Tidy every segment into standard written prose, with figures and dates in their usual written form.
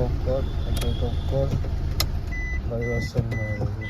Of কর, light off কর, vibration মারা যাবে।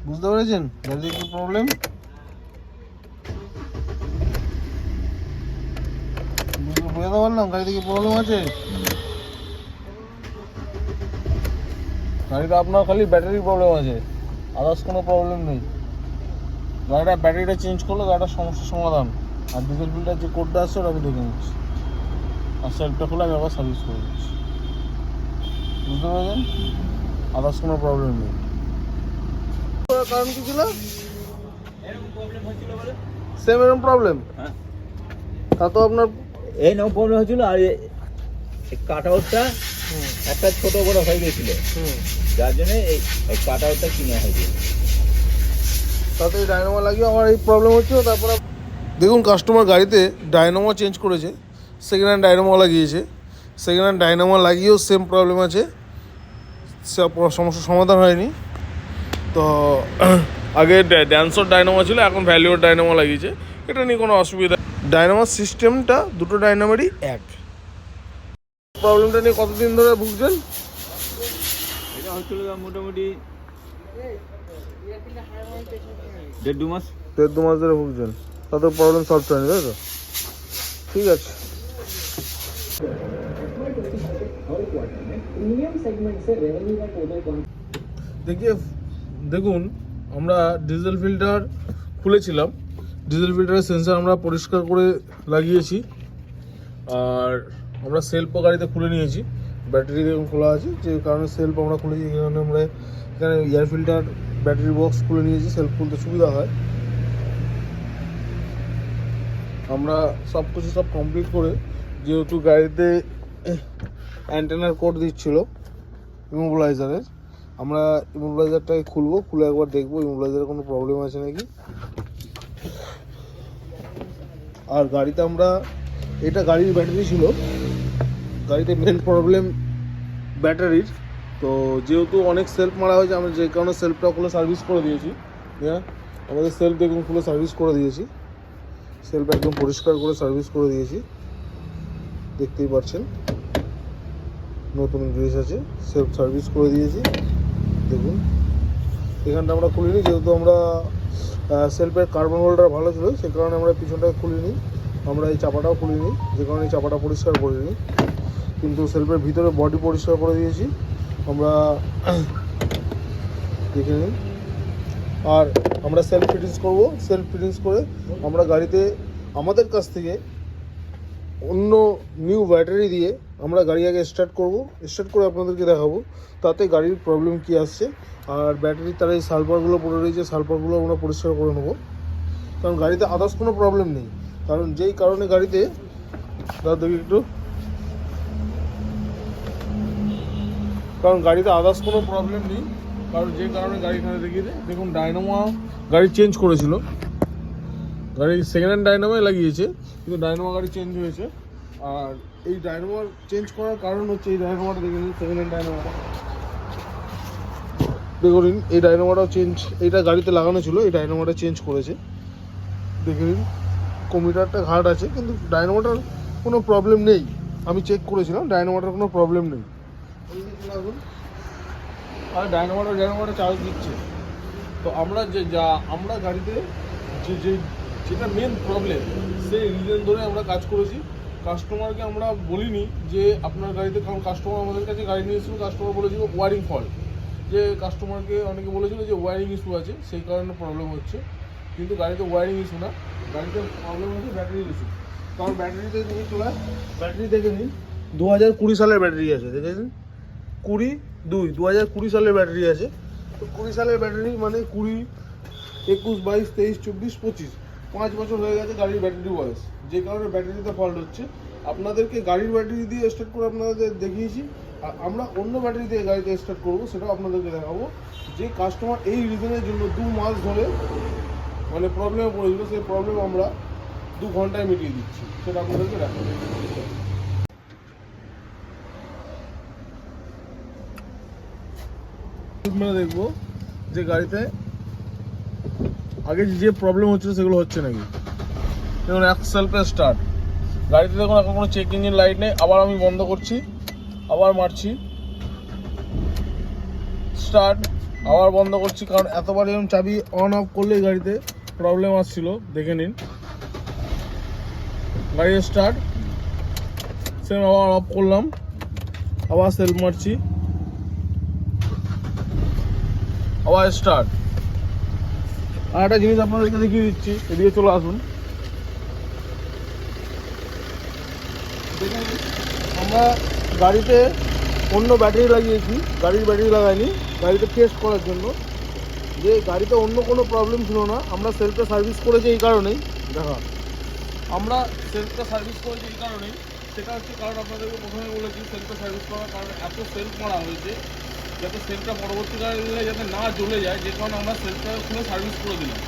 বুঝতে পেরেছেন গাড়িতে কি প্রবলেম? বোঝাতে পারলাম গাড়িতে কি প্রবলেম আছে? গাড়িটা আপনার খালি ব্যাটারি প্রবলেম আছে, আদার্স কোনো প্রবলেম নেই। গাড়িটা ব্যাটারিটা চেঞ্জ করলে গাড়িটার সমস্যার সমাধান। আর ডিজেল ফিল্টার যে কোডটা আসছে ওটা আমি দেখে নিচ্ছি, আর সেলফটা খুলে আমি আবার সার্ভিস করে দিচ্ছি। বুঝতে পেরেছেন? আদার্স কোনো প্রবলেম নেই। কারণ কি ছিল? সেম এরকম প্রবলেম? হ্যাঁ, তা তো আপনার এই নাও প্রবলেম হয়েছিল। আর কাট আউটটা একটা ছোট বড় হয়ে গেছিল, যার জন্য এই কাট আউটটা কিনে হয়েছিল। তাতে ডায়নামো লাগিয়ে আমার এই প্রবলেম হচ্ছিল। তারপরে দেখুন কাস্টমার গাড়িতে ডায়নামো চেঞ্জ করেছে, সেকেন্ড হ্যান্ড ডায়নামো লাগিয়েছে। সেকেন্ড হ্যান্ড ডায়নামো লাগিয়েও সেম প্রবলেম আছে, সমস্যার সমাধান হয়নি। তো আগে ড্যান্সর ডায়নামো ছিল, এখন ভ্যালিওর ডায়নামো লাগিয়েছে। এটা নিয়ে কোনো অসুবিধা। ডায়নামোর সিস্টেমটা দুটো ডায়নামোরই এক। প্রবলেমটা নিয়ে কতদিন ধরে ভুগছেন? এটা হচ্ছিল মোটামুটি 1.5 মাস। 1.5 মাস ধরে ভুগছেন, তাতে প্রবলেম সলভ হয়নি, তাই তো? ঠিক আছে। দেখুন আমরা ডিজেল ফিল্টার খুলেছিলাম, ডিজেল ফিল্টারের সেন্সার আমরা পরিষ্কার করে লাগিয়েছি, আর আমরা সেলফও গাড়িতে খুলে নিয়েছি। ব্যাটারি খোলা আছে, যে কারণে সেলফ আমরা খুলেছি। এখানে আমরা এখানে এয়ার ফিল্টার ব্যাটারি বক্স খুলে নিয়েছি, সেলফ খুলতে সুবিধা হয়। আমরা সব কিছু সব কমপ্লিট করে, যেহেতু গাড়িতে অ্যান্টেনার কোড দিচ্ছিল ইমোবিলাইজারের, আমরা ইমোবিলাইজারটাকে খুলবো, খুলে একবার দেখবো ইমোবিলাইজারের কোনো প্রবলেম আছে নাকি। আর গাড়িতে আমরা, এটা গাড়ির ব্যাটারি ছিল, গাড়িতে মেন প্রবলেম ব্যাটারির। তো যেহেতু অনেক সেলফ মারা হয়েছে, আমরা যে কারণে সেলফটা খুলে সার্ভিস করে দিয়েছি। হ্যাঁ, আমাদের সেলফ দেখুন খুলে সার্ভিস করে দিয়েছি, সেলফ একদম পরিষ্কার করে সার্ভিস করে দিয়েছি, দেখতেই পাচ্ছেন নতুন গ্রিস আছে, সেলফ সার্ভিস করে দিয়েছি। দেখুন এখানটা আমরা খুলিনি, যেহেতু আমরা সেলফের কার্বন হোল্ডার ভালো ছিল, সে কারণে আমরা পিছনটাকে খুলিনি। আমরা এই চাপাটাও খুলিনি, যে কারণে এই চাপাটা পরিষ্কার করিনি। কিন্তু সেলফের ভিতরে বডি পরিষ্কার করে দিয়েছি আমরা, দেখে নিন। আর আমরা সেলফ ফিটিংস করব। সেলফ ফিটিংস করে আমরা গাড়িতে আমাদের কাছ থেকে অন্য নিউ ব্যাটারি দিয়ে আমরা গাড়ি আগে স্টার্ট করব। স্টার্ট করে আপনাদেরকে দেখাবো তাতে গাড়ির প্রবলেম কী আসছে। আর ব্যাটারির তার এই সালফারগুলো পড়ে রয়েছে, সালফারগুলো আমরা পরিষ্কার করে নেবো। কারণ গাড়িতে আদার্স কোনো প্রবলেম নেই। কারণ যেই কারণে গাড়িতে দেখি একটু, কারণ গাড়িতে আদার্স কোনো প্রবলেম নেই। কারণ যে কারণে গাড়ি এখানে দেখিয়ে দেখুন, ডায়নামো গাড়ি চেঞ্জ করেছিল, গাড়ি সেকেন্ড হ্যান্ড ডায়নামোই লাগিয়েছে, কিন্তু ডায়নামো গাড়ি চেঞ্জ হয়েছে। আর এই ডায়নামো চেঞ্জ করার কারণ হচ্ছে এই ডায়নামোটা দেখে নিন, সেকেন্ড হ্যান্ড ডায়নামোটা দেখুন। এই ডায়নামোটাও চেঞ্জ, এইটা গাড়িতে লাগানো ছিল, এই ডায়নামোটা চেঞ্জ করেছে দেখে নিন। কমিটারটা ঘাট আছে, কিন্তু ডায়নামোটার কোনো প্রবলেম নেই। আমি চেক করেছিলাম, ডায়নামোটার কোনো প্রবলেম নেই। আর ডায়নামোটা চার্জ দিচ্ছে। তো আমরা আমরা গাড়িতে যেটা মেন প্রবলেম, সেই রিজন ধরে আমরা কাজ করেছি। কাস্টমারকে আমরা বলিনি যে আপনার গাড়িতে, কারণ কাস্টমার আমাদের কাছে গাড়ি নিয়ে এসেছিল, কাস্টমার বলেছিল ওয়ারিং ফল্ট, যে কাস্টমারকে অনেকে বলেছিল যে ওয়ারিং ইস্যু আছে, সেই কারণে প্রবলেম হচ্ছে। কিন্তু গাড়িতে ওয়ারিং ইস্যু না, গাড়িতে প্রবলেম হচ্ছে ব্যাটারি ইস্যু। কারণ ব্যাটারিতে নিয়ে চলে, ব্যাটারি দেখে নিন 2020 সালের ব্যাটারি আছে, দেখে নিন 2020 সালের ব্যাটারি আছে। তো 20 সালের ব্যাটারি মানে 20, 21, 22, 23, 24, 25, 5 বছর হয়ে গেছে গাড়ির ব্যাটারি বয়স, যে কারণে ব্যাটারিতে ফল্ট হচ্ছে। আপনাদেরকে গাড়ির ব্যাটারি দিয়ে স্টার্ট করে আপনাদের দেখিয়েছি। আর আমরা অন্য ব্যাটারি দিয়ে গাড়িতে স্টার্ট করবো, সেটাও আপনাদেরকে দেখাবো। যে কাস্টমার এই রিজনের জন্য 2 মাস ধরে মানে প্রবলেমে পড়েছিল, সেই প্রবলেম আমরা 2 ঘন্টায় মিটিয়ে দিচ্ছি, সেটা আপনাদেরকে দেখাবো। দেখবো যে গাড়িতে আগে যে প্রবলেম হচ্ছিল সেগুলো হচ্ছে নাকি। দেখুন এক সেলফে স্টার্ট, গাড়িতে দেখুন এখন কোনো চেক ইঞ্জিন লাইট নেই। আবার আমি বন্ধ করছি, আবার মারছি, স্টার্ট, আবার বন্ধ করছি। কারণ এতবার এরকম চাবি অন অফ করলে গাড়িতে প্রবলেম আসছিল, দেখে নিন। গাড়ি স্টার্ট, সেম আবার অফ করলাম, আবার সেলফ মারছি, আবার স্টার্ট। আর একটা জিনিস আপনাদেরকে দেখিয়ে দিচ্ছি, এদিকে চলে আসুন। দেখুন আমরা গাড়িতে অন্য ব্যাটারি লাগিয়েছি, গাড়ির ব্যাটারি লাগাইনি, গাড়িতে টেস্ট করার জন্য। যে গাড়িতে অন্য কোনো প্রবলেম ছিল না, আমরা সেলফটা সার্ভিস করেছি এই কারণেই। দেখা আমরা সেলফটা সার্ভিস করেছি এই কারণেই, সেটা হচ্ছে কারণ আপনাদেরকে প্রথমে বলেছি সেলফটা সার্ভিস করার কারণ এত সেলফ মারা হয়েছে যাতে সেলফটা পরবর্তীকালে যাতে না জ্বলে যায়, যে কারণে আমরা সেলফটা খুলে সার্ভিস করে দিলাম।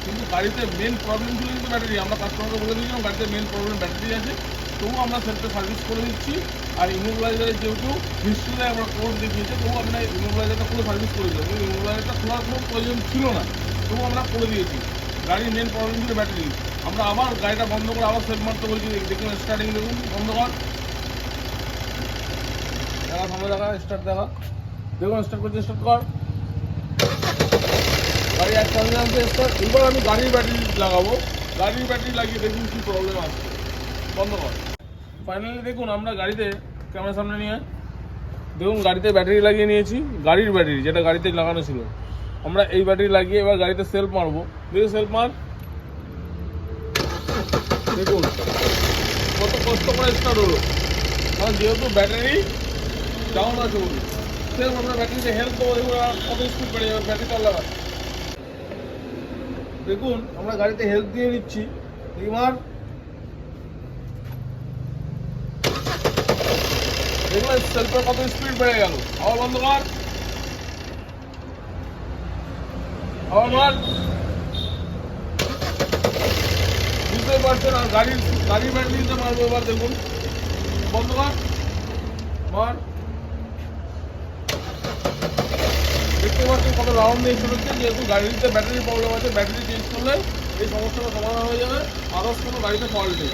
কিন্তু গাড়িতে মেন প্রবলেম ছিল কিন্তু ব্যাটারি। আমরা কাস্টমারকে বলে দিয়েছিলাম গাড়িতে মেন প্রবলেম ব্যাটারি আছে, তবুও আমরা সেলফটা সার্ভিস করে দিচ্ছি। আর ইমোবিলাইজারের যেহেতু হিস্ট্রিতে আমরা কোড দেখিয়েছি, তবু আমরা ইমোবিলাইজারটা খুলে সার্ভিস করে দিলাম। কিন্তু ইমোবিলাইজারটা খোলার কোনো প্রয়োজন ছিল না, তবু আমরা করে দিয়েছি। গাড়ির মেন প্রবলেম ছিল ব্যাটারি। আমরা আবার গাড়িটা বন্ধ করে আবার সেলফ মারতে বলছি। দেখুন স্টার্টিং দেখুন, বন্ধ কর, দেখা সামনে দেখা, স্টার্ট দেখা, দেখুন স্টার্ট করছে, স্টার্ট কর, গাড়ি এক চান্সে স্টার্ট। এবার আমি গাড়ির ব্যাটারি লাগাবো, গাড়ির ব্যাটারি লাগিয়ে দেখুন কী প্রবলেম আসছে, বন্ধ কর। ফাইনালি দেখুন আমরা গাড়িতে, ক্যামেরার সামনে নিয়ে দেখুন গাড়িতে ব্যাটারি লাগিয়ে নিয়েছি, গাড়ির ব্যাটারি যেটা গাড়িতে লাগানো ছিল। আমরা এই ব্যাটারি লাগিয়ে এবার গাড়িতে সেলফ মারবো। দেখুন সেলফ মার, দেখুন কত কষ্ট করে স্টার্ট হলো। কারণ যেহেতু ব্যাটারি ডাউন আছে বলি, সেলফ আমরা ব্যাটারিতে হেল্প দেবো, দেখুন কত স্পিড বেড়ে যাবে ব্যাটারিটা লাগা। দেখুন আমরা গাড়িতে হেল্প দিয়ে নিচ্ছি, এবার দেখুন সেলফের কত স্পিড বেড়ে গেল। আবার বন্ধ কর, আবার মার, বুঝতেই পারছেন। আর গাড়ির ব্যাটারিতে মারবো এবার, দেখুন বন্ধ কর, মার, দেখতে পাচ্ছেন কত রাউন্ড নিয়ে চলেছে। যেহেতু গাড়িতে ব্যাটারি প্রবলেম আছে, ব্যাটারি চেঞ্জ করলে এই সমস্যাটা সমাধান হয়ে যাবে, আদার্স কোনো গাড়িতে ফল্ট নেই।